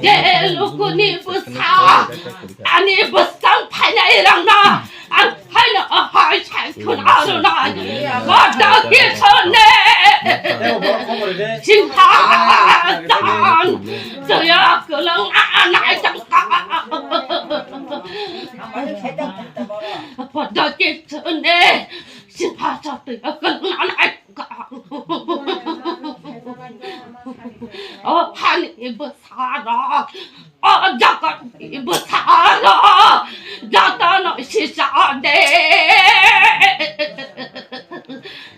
내 루꾸니 부사 아니 부상 파냐이랑 나 안 파냐 하이 살크나르나 어떻게 선네 진짜 저야 그런 아나이 장가 어떻게 선네 진파서야 그런 아나이 하니 뭐 살아 잠깐 뭐 살아 나타나 시작돼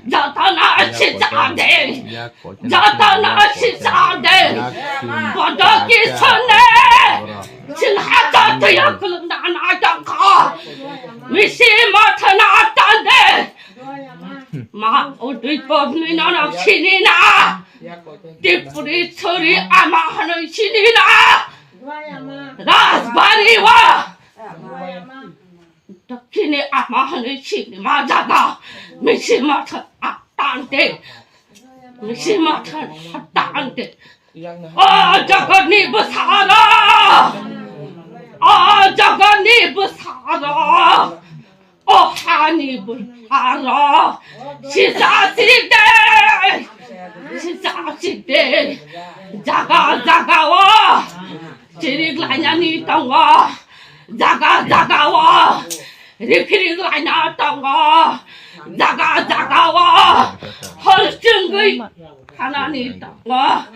나타나 시작돼 나타나 시작돼 어떻게 선네 진하자트야 그런 나나장가 미시 마트 나탄데 마 어디 법니 나나 신이나 띠뿌리 소리 아마 하는 신이나 라스바리와 덕분에 아마 하는 신이 맞아가 미시마트 아딴데 미시마트 아딴데 저거 니부 살아 저거 니부 살아 하니부 살아 시사시대 시사시대 자가와 지리글라냐니 땅와 자가와 리피리글라냐 땅와 자가와 헐증의 하나니 땅와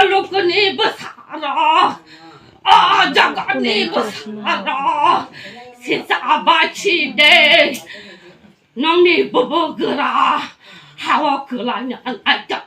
루크니 부사라 자가니 부사라 시사바치대 너니 부부그라 하와 그라냐 아자